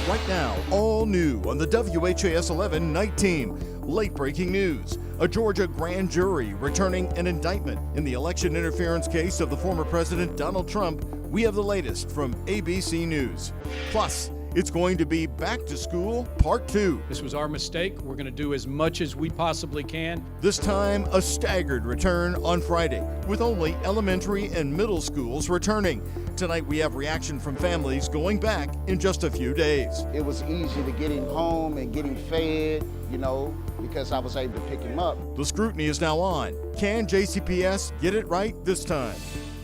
Right now, all new on the WHAS11 night team. Late breaking news. A Georgia grand jury returning an indictment in the election interference case of the former President Donald Trump. We have the latest from ABC News. Plus, it's going to be Back to School Part 2. This was our mistake. We're going to do as much as we possibly can. This time, a staggered return on Friday, with only elementary and middle schools returning. Tonight, we have reaction from families going back in just a few days. It was easy to get him home and get him fed, because I was able to pick him up. The scrutiny is now on. Can JCPS get it right this time?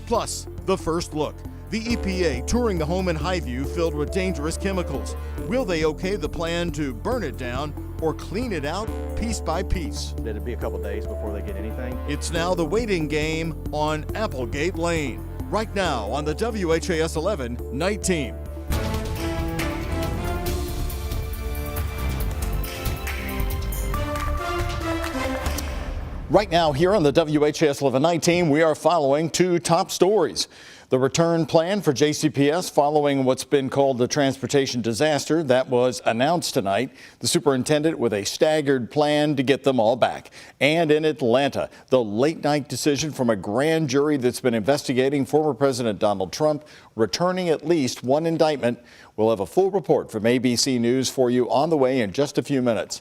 Plus, the first look. The EPA touring the home in Highview filled with dangerous chemicals. Will they okay the plan to burn it down or clean it out piece by piece? It'll be a couple days before they get anything. It's now the waiting game on Applegate Lane. Right now on the WHAS 11 night team. Right now here on the WHAS 11 night team, we are following two top stories. The return plan for JCPS following what's been called the transportation disaster that was announced tonight. The superintendent with a staggered plan to get them all back. And in Atlanta, the late night decision from a grand jury that's been investigating former President Donald Trump, returning at least one indictment. We'll have a full report from ABC News for you on the way in just a few minutes.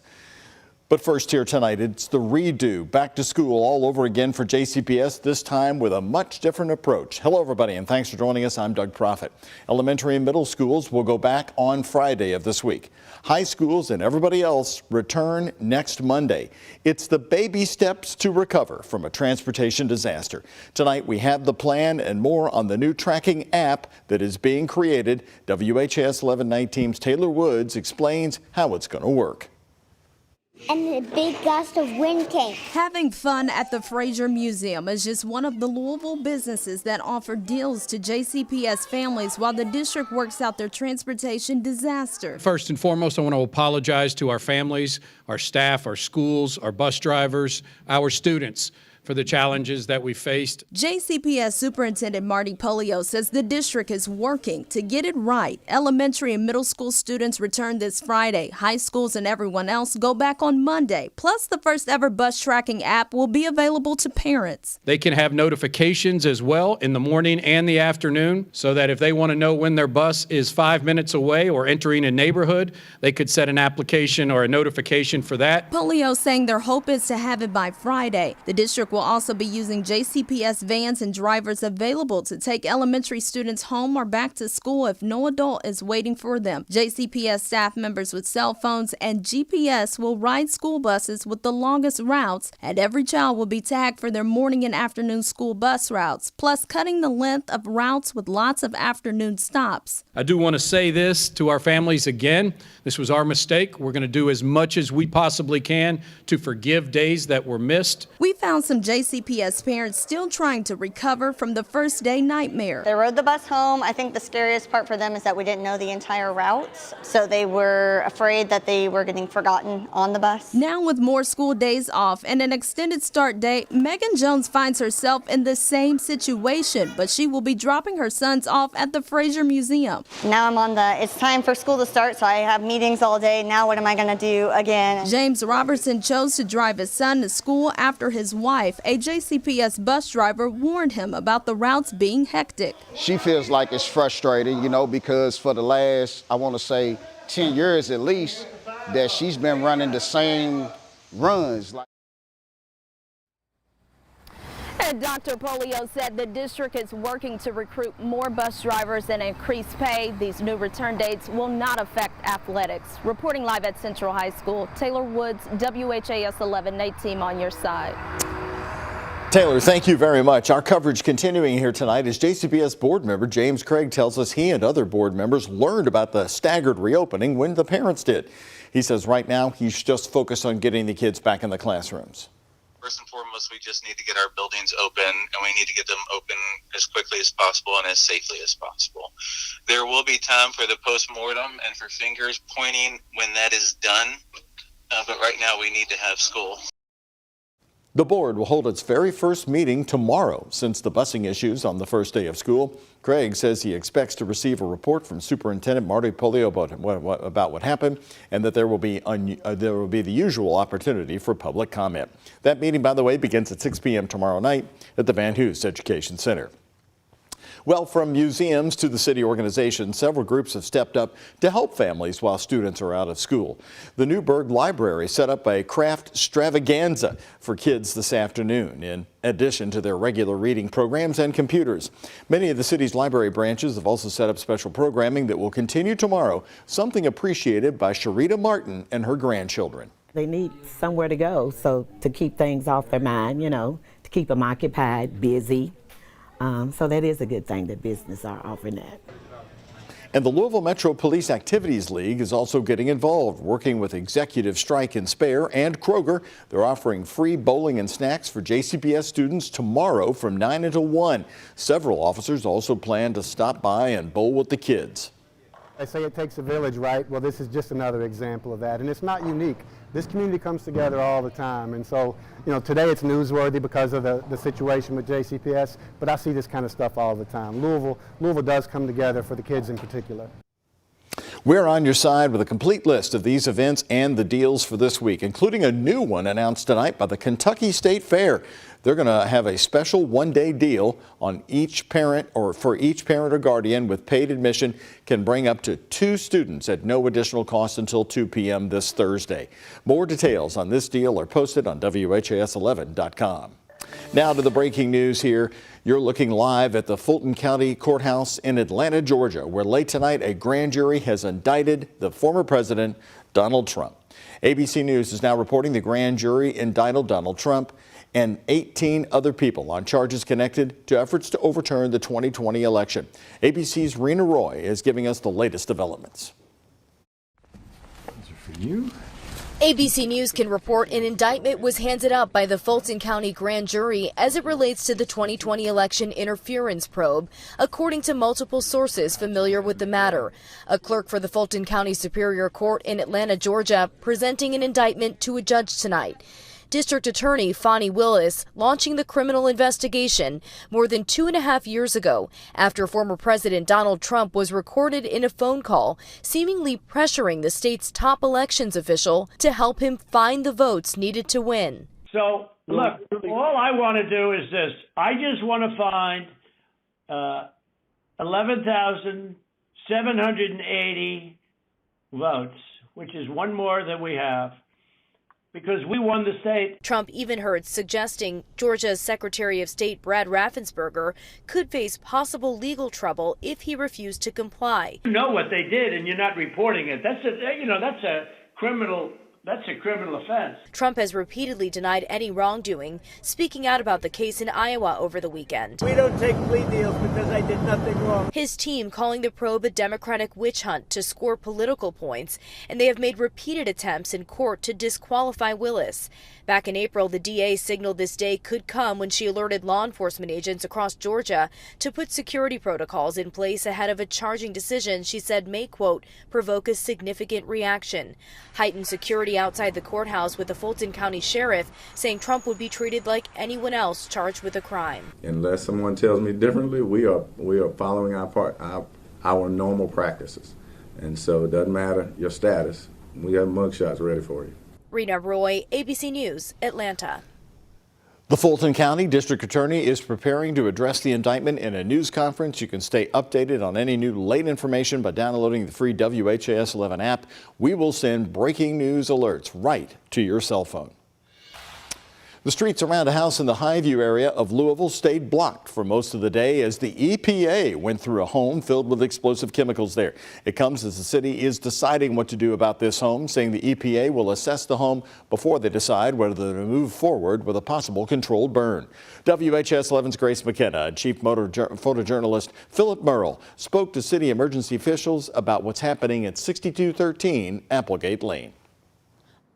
But first here tonight, it's the redo, back to school all over again for JCPS, this time with a much different approach. Hello, everybody, and thanks for joining us. I'm Doug Proffitt. Elementary and middle schools will go back on Friday of this week. High schools and everybody else return next Monday. It's the baby steps to recover from a transportation disaster. Tonight, we have the plan and more on the new tracking app that is being created. WHAS 11 night team's Taylor Woods explains how it's going to work. And a big gust of wind came. Having fun at the Fraser Museum is just one of the Louisville businesses that offer deals to JCPS families while the district works out their transportation disaster. First and foremost, I want to apologize to our families, our staff, our schools, our bus drivers, our students for the challenges that we faced. JCPS Superintendent Marty Polio says the district is working to get it right. Elementary and middle school students return this Friday. High schools and everyone else go back on Monday. Plus, the first ever bus tracking app will be available to parents. They can have notifications as well in the morning and the afternoon, so that if they want to know when their bus is 5 minutes away or entering a neighborhood, they could set an application or a notification for that. Polio saying their hope is to have it by Friday. The district will also be using JCPS vans and drivers available to take elementary students home or back to school if no adult is waiting for them. JCPS staff members with cell phones and GPS will ride school buses with the longest routes, and every child will be tagged for their morning and afternoon school bus routes, plus cutting the length of routes with lots of afternoon stops. I do want to say this to our families again. This was our mistake. We're going to do as much as we possibly can to forgive days that were missed. We found some JCPS parents still trying to recover from the first day nightmare. They rode the bus home. I think the scariest part for them is that we didn't know the entire route, so they were afraid that they were getting forgotten on the bus. Now with more school days off and an extended start date, Megan Jones finds herself in the same situation, but she will be dropping her sons off at the Fraser Museum. Now it's time for school to start, so I have meetings all day. Now what am I going to do again? James Robertson chose to drive his son to school after his wife, a JCPS bus driver, warned him about the routes being hectic. She feels like it's frustrating, because for the last, I want to say 10 years at least, that she's been running the same runs. And Dr. Polio said the district is working to recruit more bus drivers and increase pay. These new return dates will not affect athletics. Reporting live at Central High School, Taylor Woods, WHAS 11 night team on your side. Taylor, thank you very much. Our coverage continuing here tonight as JCPS board member James Craig tells us he and other board members learned about the staggered reopening when the parents did. He says right now he's just focused on getting the kids back in the classrooms. First and foremost, we just need to get our buildings open, and we need to get them open as quickly as possible and as safely as possible. There will be time for the post-mortem and for fingers pointing when that is done, but right now we need to have school. The board will hold its very first meeting tomorrow since the busing issues on the first day of school. Craig says he expects to receive a report from Superintendent Marty Polio about what happened and that there will be the usual opportunity for public comment. That meeting, by the way, begins at 6 p.m. tomorrow night at the Van Hoos Education Center. Well, from museums to the city organization, several groups have stepped up to help families while students are out of school. The Newburgh Library set up a craft extravaganza for kids this afternoon, in addition to their regular reading programs and computers. Many of the city's library branches have also set up special programming that will continue tomorrow, something appreciated by Sharita Martin and her grandchildren. They need somewhere to go, so to keep things off their mind, to keep them occupied, busy. So that is a good thing that business are offering that. And the Louisville Metro Police Activities League is also getting involved, working with Executive Strike and Spare and Kroger. They're offering free bowling and snacks for JCPS students tomorrow from 9 until 1. Several officers also plan to stop by and bowl with the kids. They say it takes a village, right? Well, this is just another example of that, and it's not unique. This community comes together all the time, and so, today it's newsworthy because of the situation with JCPS, but I see this kind of stuff all the time. Louisville does come together for the kids in particular. We're on your side with a complete list of these events and the deals for this week, including a new one announced tonight by the Kentucky State Fair. They're going to have a special one-day deal on each parent or for each parent or guardian with paid admission can bring up to 2 students at no additional cost until 2 p.m. this Thursday. More details on this deal are posted on WHAS11.com. Now to the breaking news here. You're looking live at the Fulton County Courthouse in Atlanta, Georgia, where late tonight a grand jury has indicted the former president, Donald Trump. ABC News is now reporting the grand jury indicted Donald Trump and 18 other people on charges connected to efforts to overturn the 2020 election. ABC's Rena Roy is giving us the latest developments. These are for you. ABC News can report an indictment was handed up by the Fulton County grand jury as it relates to the 2020 election interference probe, according to multiple sources familiar with the matter. A clerk for the Fulton County Superior Court in Atlanta, Georgia, presenting an indictment to a judge tonight. District Attorney Fonnie Willis launching the criminal investigation more than 2.5 years ago after former President Donald Trump was recorded in a phone call, seemingly pressuring the state's top elections official to help him find the votes needed to win. So, look, all I want to do is this. I just want to find 11,780 votes, which is one more than we have, because we won the state. Trump even heard suggesting Georgia's Secretary of State Brad Raffensperger could face possible legal trouble if he refused to comply. You know what they did, and you're not reporting it. That's a criminal offense. Trump has repeatedly denied any wrongdoing, speaking out about the case in Iowa over the weekend. We don't take plea deals because I did nothing wrong. His team calling the probe a Democratic witch hunt to score political points, and they have made repeated attempts in court to disqualify Willis. Back in April, the DA signaled this day could come when she alerted law enforcement agents across Georgia to put security protocols in place ahead of a charging decision she said may, quote, provoke a significant reaction. Heightened security outside the courthouse with the Fulton County Sheriff saying Trump would be treated like anyone else charged with a crime. Unless someone tells me differently, we are following our normal practices. And so it doesn't matter your status. We have mugshots ready for you. Rena Roy, ABC News, Atlanta. The Fulton County District Attorney is preparing to address the indictment in a news conference. You can stay updated on any new late information by downloading the free WHAS11 app. We will send breaking news alerts right to your cell phone. The streets around a house in the Highview area of Louisville stayed blocked for most of the day as the EPA went through a home filled with explosive chemicals there. It comes as the city is deciding what to do about this home, saying the EPA will assess the home before they decide whether to move forward with a possible controlled burn. WHAS11's Grace McKenna and Chief Photojournalist Philip Merle spoke to city emergency officials about what's happening at 6213 Applegate Lane.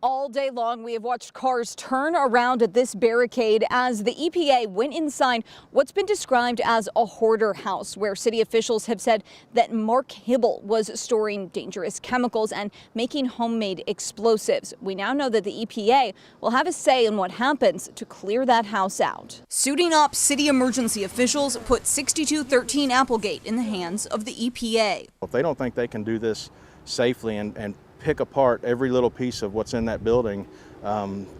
All day long, we have watched cars turn around at this barricade as the EPA went inside what's been described as a hoarder house, where city officials have said that Mark Hibble was storing dangerous chemicals and making homemade explosives. We now know that the EPA will have a say in what happens to clear that house out. Suiting up, city emergency officials put 6213 Applegate in the hands of the EPA. If they don't think they can do this safely and pick apart every little piece of what's in that building,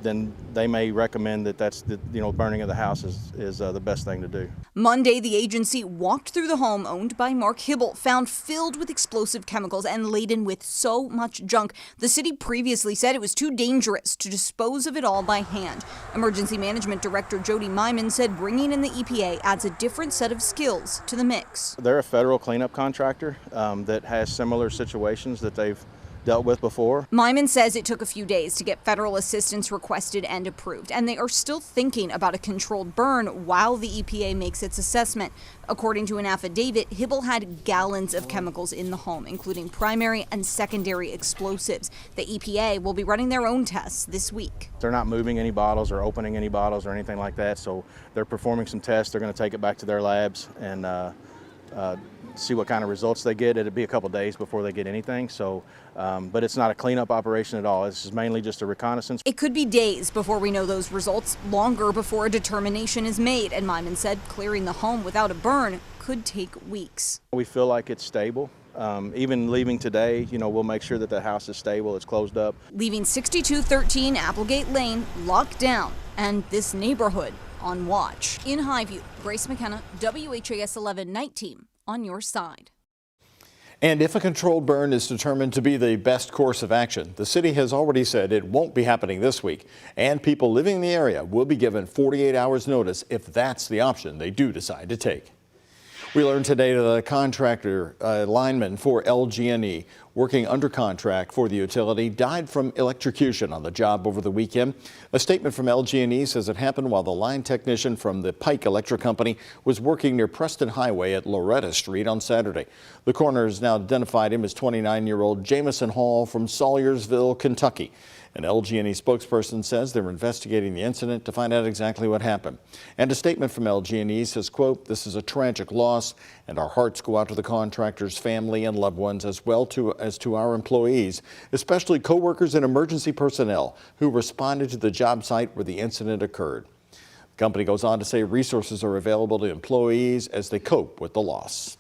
then they may recommend that that's the burning of the house is the best thing to do. Monday, the agency walked through the home owned by Mark Hibble, found filled with explosive chemicals and laden with so much junk. The city previously said it was too dangerous to dispose of it all by hand. Emergency Management Director Jody Myman said bringing in the EPA adds a different set of skills to the mix. They're a federal cleanup contractor that has similar situations that they've dealt with before. Myman says it took a few days to get federal assistance requested and approved, and they are still thinking about a controlled burn while the EPA makes its assessment. According to an affidavit, Hibble had gallons of chemicals in the home, including primary and secondary explosives. The EPA will be running their own tests this week. They're not moving any bottles or opening any bottles or anything like that, so they're performing some tests. They're going to take it back to their labs and see what kind of results they get. It'll be a couple days before they get anything, so but it's not a cleanup operation at all. This is mainly just a reconnaissance. It could be days before we know those results, longer before a determination is made, and Myman said clearing the home without a burn could take weeks. We feel like it's stable. Even leaving today, we'll make sure that the house is stable, it's closed up. Leaving 6213 Applegate Lane locked down and this neighborhood on watch. In Highview, Grace McKenna, WHAS 11 Night Team, on your side. And if a controlled burn is determined to be the best course of action, the city has already said it won't be happening this week, and people living in the area will be given 48 hours notice if that's the option they do decide to take. We learned today that the contractor lineman for LG&E working under contract for the utility died from electrocution on the job over the weekend. A statement from LG&E says it happened while the line technician from the Pike Electric Company was working near Preston Highway at Loretta Street on Saturday. The coroner has now identified him as 29-year-old Jamison Hall from Sawyerville, Kentucky. An LG&E spokesperson says they're investigating the incident to find out exactly what happened. And a statement from LG&E says, quote, "This is a tragic loss, and our hearts go out to the contractor's family and loved ones as well as to our employees, especially co-workers and emergency personnel who responded to the job site where the incident occurred." The company goes on to say resources are available to employees as they cope with the loss.